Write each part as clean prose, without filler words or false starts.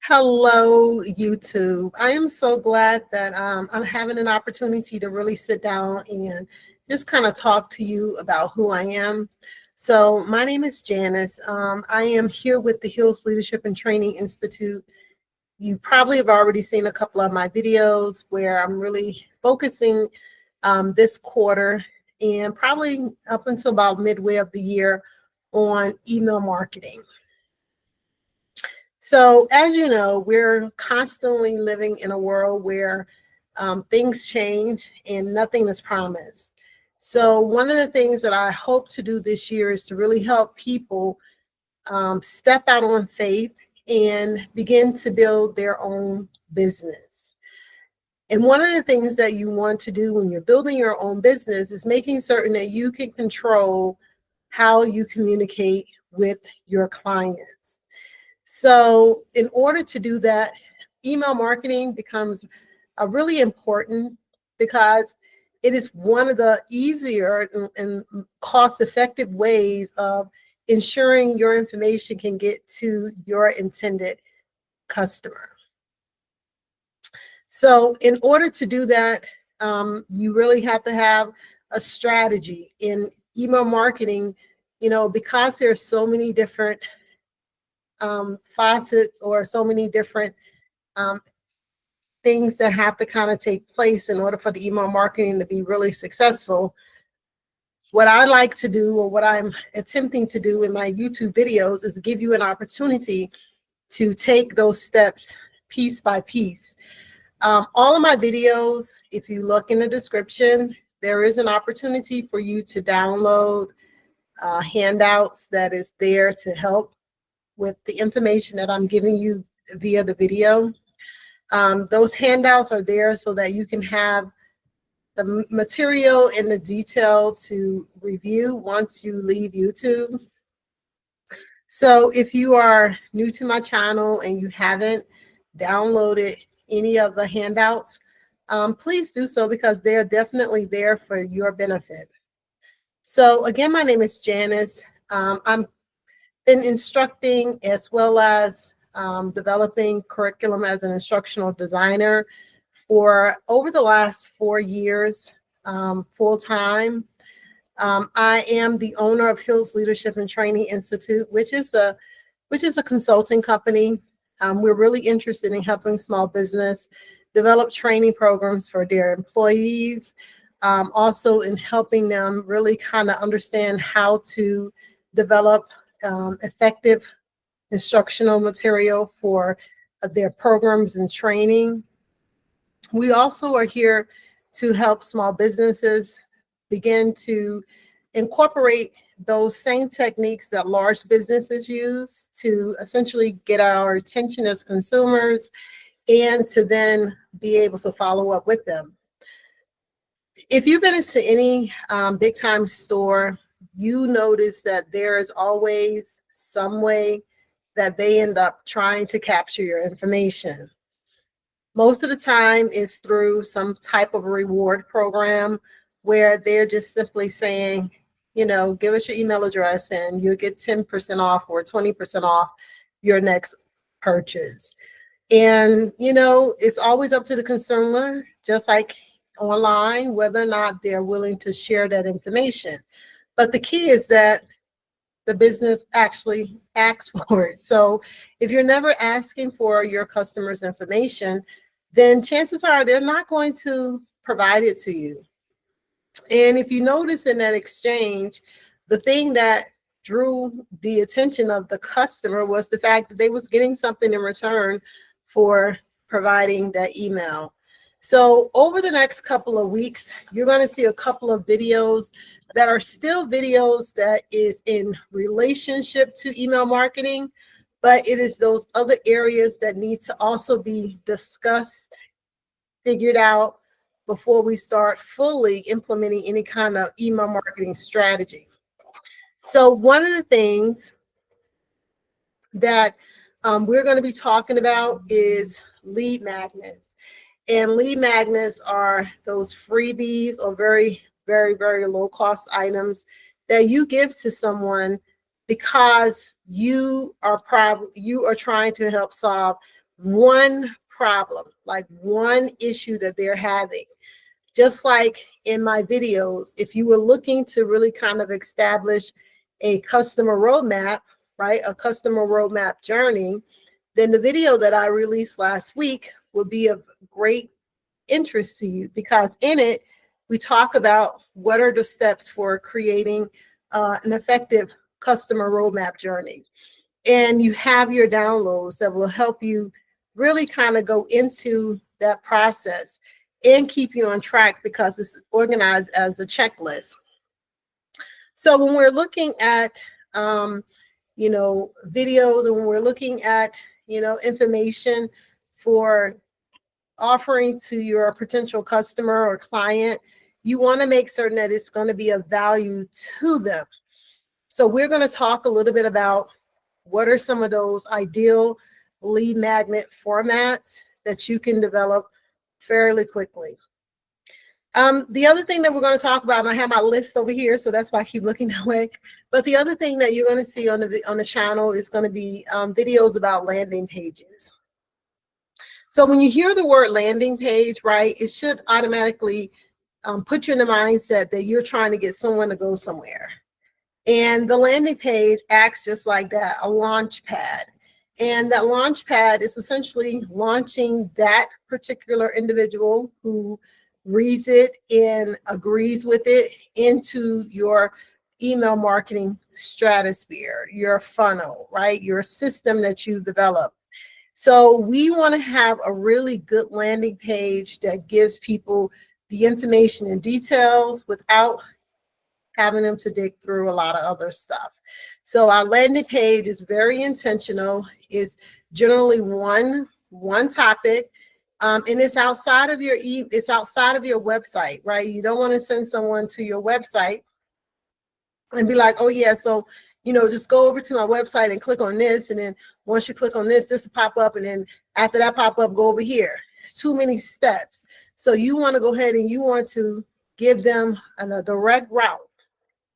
Hello, YouTube. I am so glad that I'm having an opportunity to really sit down and just kind of talk to you about who I am. So, my name is Janice. I am here with the Hills Leadership and Training Institute. You probably have already seen a couple of my videos where I'm really focusing this quarter and probably up until about midway of the year on email marketing. So, as you know, we're constantly living in a world where things change and nothing is promised. So, one of the things that I hope to do this year is to really help people step out on faith and begin to build their own business. And one of the things that you want to do when you're building your own business is making certain that you can control how you communicate with your clients. So, in order to do that, email marketing becomes really important because it is one of the easier and cost-effective ways of ensuring your information can get to your intended customer. So, in order to do that, you really have to have a strategy in email marketing. Because there's so many different facets or so many different um, things that have to kind of take place in order for the email marketing to be really successful. What I like to do, or what I'm attempting to do in my YouTube videos, is give you an opportunity to take those steps piece by piece. All of my videos, if you look in the description, there is an opportunity for you to download handouts that is there to help with the information that I'm giving you via the video. Those handouts are there so that you can have the material and the detail to review once you leave YouTube. So if you are new to my channel and you haven't downloaded any of the handouts, please do so because they're definitely there for your benefit. So again, my name is Janice. I'm been instructing as well as developing curriculum as an instructional designer for over the last 4 years, full time. I am the owner of Hills Leadership and Training Institute, which is a consulting company. We're really interested in helping small business develop training programs for their employees, also in helping them really kind of understand how to develop effective instructional material for their programs and training. We also are here to help small businesses begin to incorporate those same techniques that large businesses use to essentially get our attention as consumers and to then be able to follow up with them. If you've been into any big time store, you notice that there is always some way that they end up trying to capture your information. Most of the time it's through some type of reward program where they're just simply saying, give us your email address and you'll get 10% off or 20% off your next purchase. And, it's always up to the consumer, just like online, whether or not they're willing to share that information. But the key is that the business actually asks for it. So if you're never asking for your customers' information, then chances are they're not going to provide it to you. And if you notice in that exchange, the thing that drew the attention of the customer was the fact that they was getting something in return for providing that email. So over the next couple of weeks, you're going to see a couple of videos that are still videos that is in relationship to email marketing, but it is those other areas that need to also be discussed, figured out before we start fully implementing any kind of email marketing strategy. So one of the things that we're going to be talking about is lead magnets. And lead magnets are those freebies or very, very, very low cost items that you give to someone because you are trying to help solve one problem, like one issue that they're having. Just like in my videos, if you were looking to really kind of establish a customer roadmap, right, a customer roadmap journey, then the video that I released last week will be of great interest to you, because in it, we talk about what are the steps for creating an effective customer roadmap journey. And you have your downloads that will help you really kind of go into that process and keep you on track, because it's organized as a checklist. So when we're looking at videos, and when we're looking at information for offering to your potential customer or client, you want to make certain that it's going to be of value to them. So we're going to talk a little bit about what are some of those ideal lead magnet formats that you can develop fairly quickly. The other thing that we're going to talk about, and I have my list over here, so that's why I keep looking that way. But the other thing that you're going to see on the channel is going to be videos about landing pages. So when you hear the word landing page, right, it should automatically put you in the mindset that you're trying to get someone to go somewhere. And the landing page acts just like that, a launch pad. And that launch pad is essentially launching that particular individual who reads it and agrees with it into your email marketing stratosphere, your funnel, right? Your system that you've developed. So we want to have a really good landing page that gives people the information and details without having them to dig through a lot of other stuff. So our landing page is very intentional, is generally one topic, and it's outside of your website, right? You don't want to send someone to your website and be like, oh yeah, so just go over to my website and click on this, and then once you click on this, this will pop up, and then after that pop up, go over here. It's too many steps. So you want to go ahead and you want to give them a direct route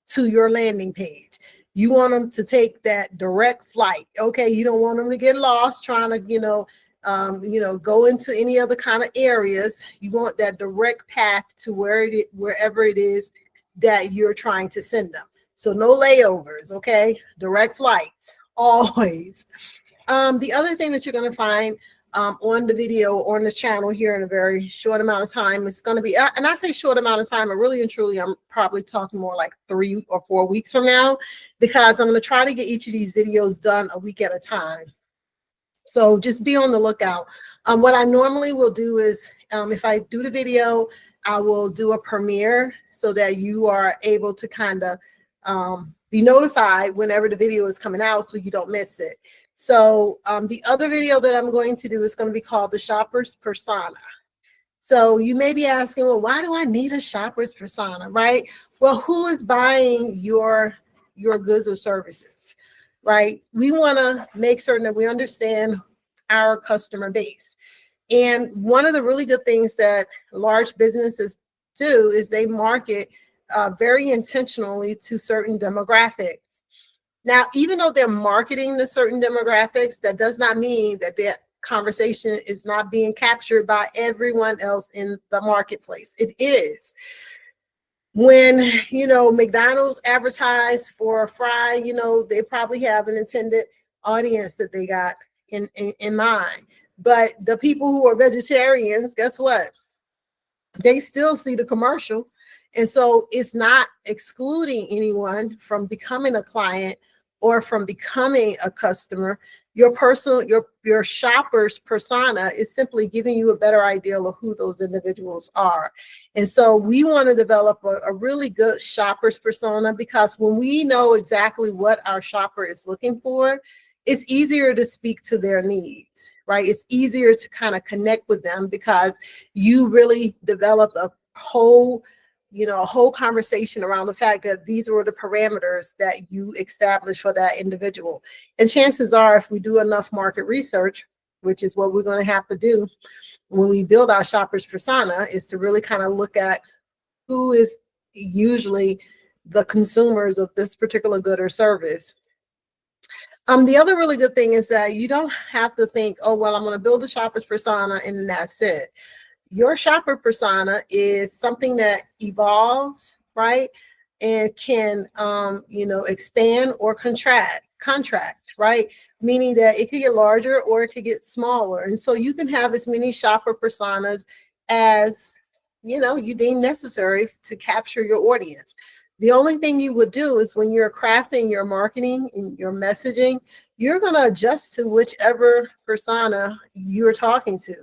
to your landing page. You want them to take that direct flight. Okay, you don't want them to get lost trying to go into any other kind of areas. You want that direct path to wherever it is that you're trying to send them. So no layovers, okay? Direct flights, always. The other thing that you're going to find on the video or on this channel here in a very short amount of time, it's going to be, and I say short amount of time, but really and truly, I'm probably talking more like 3 or 4 weeks from now, because I'm going to try to get each of these videos done a week at a time. So just be on the lookout. What I normally will do is, if I do the video, I will do a premiere so that you are able to kind of be notified whenever the video is coming out so you don't miss it. So the other video that I'm going to do is going to be called the shopper's persona. So you may be asking, well, why do I need a shopper's persona, right? Well, who is buying your goods or services, right? We want to make certain that we understand our customer base. And one of the really good things that large businesses do is they market very intentionally to certain demographics. Now, even though they're marketing to certain demographics, that does not mean that their conversation is not being captured by everyone else in the marketplace. It is. When, McDonald's advertise for a fry, they probably have an intended audience that they got in mind. But the people who are vegetarians, guess what? They still see the commercial. And so it's not excluding anyone from becoming a client or from becoming a customer. Your shopper's persona is simply giving you a better idea of who those individuals are. And so we want to develop a really good shopper's persona, because when we know exactly what our shopper is looking for, it's easier to speak to their needs, right? It's easier to kind of connect with them because you really developed a whole conversation around the fact that these were the parameters that you established for that individual. And chances are, if we do enough market research, which is what we're going to have to do when we build our shopper's persona, is to really kind of look at who is usually the consumers of this particular good or service. The other really good thing is that you don't have to think, oh, well, I'm going to build a shopper's persona and that's it. Your shopper persona is something that evolves, right? And can, expand or contract, right? Meaning that it could get larger or it could get smaller. And so you can have as many shopper personas as, you deem necessary to capture your audience. The only thing you would do is when you're crafting your marketing and your messaging, you're going to adjust to whichever persona you're talking to,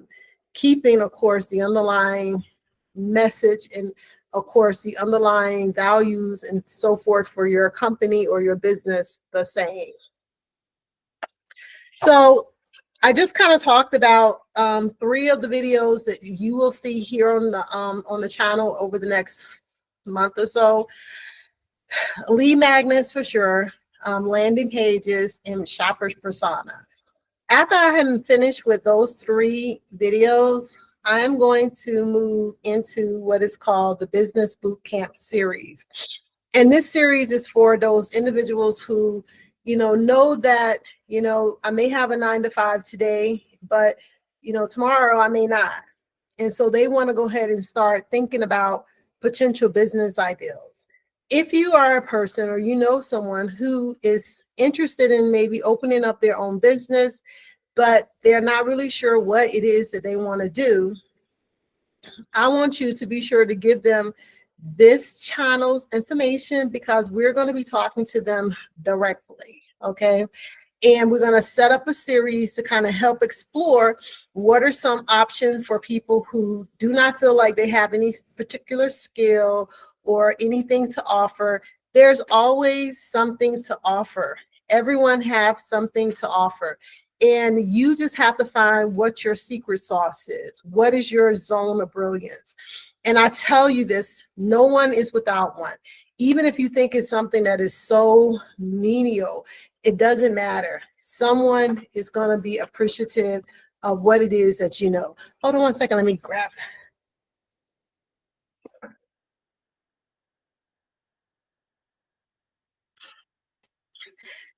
keeping, of course, the underlying message and, of course, the underlying values and so forth for your company or your business the same. So I just kind of talked about 3 of the videos that you will see here on the channel over the next month or so. Lead magnets for sure, landing pages, and shopper's persona. After I have finished with those 3 videos, I am going to move into what is called the Business Bootcamp series. And this series is for those individuals who, know that, I may have a 9-to-5 today, but, tomorrow I may not. And so they want to go ahead and start thinking about potential business ideas. If you are a person or you know someone who is interested in maybe opening up their own business, but they're not really sure what it is that they want to do, I want you to be sure to give them this channel's information because we're going to be talking to them directly, okay? And we're going to set up a series to kind of help explore what are some options for people who do not feel like they have any particular skill or anything to offer. There's always something to offer. Everyone has something to offer. And you just have to find what your secret sauce is. What is your zone of brilliance? And I tell you this, no one is without one. Even if you think it's something that is so menial, it doesn't matter. Someone is going to be appreciative of what it is that you know. Hold on one second. Let me grab.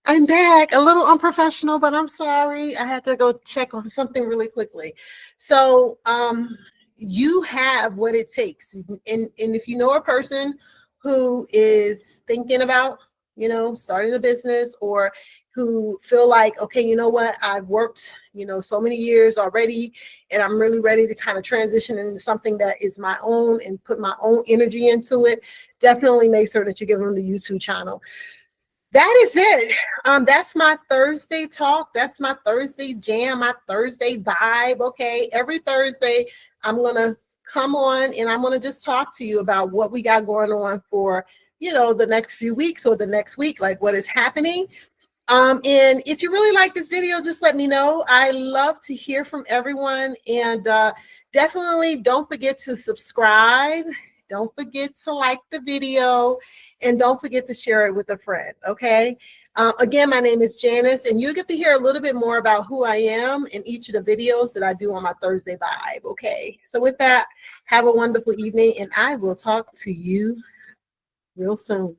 I'm back. A little unprofessional, but I'm sorry. I had to go check on something really quickly. So you have what it takes. And if you know a person who is thinking about, starting a business or who feel like, okay, you know what, I've worked, so many years already, and I'm really ready to kind of transition into something that is my own and put my own energy into it, definitely make certain that you give them the YouTube channel. That is it. That's my Thursday talk. That's my Thursday jam, my Thursday vibe. Okay. Every Thursday, I'm going to come on and I'm going to just talk to you about what we got going on for, the next few weeks or the next week, like what is happening. And if you really like this video, just let me know. I love to hear from everyone. And definitely don't forget to subscribe. Don't forget to like the video and don't forget to share it with a friend, okay? Again, my name is Janice, and you'll get to hear a little bit more about who I am in each of the videos that I do on my Thursday Vibe, okay? So with that, have a wonderful evening, and I will talk to you real soon.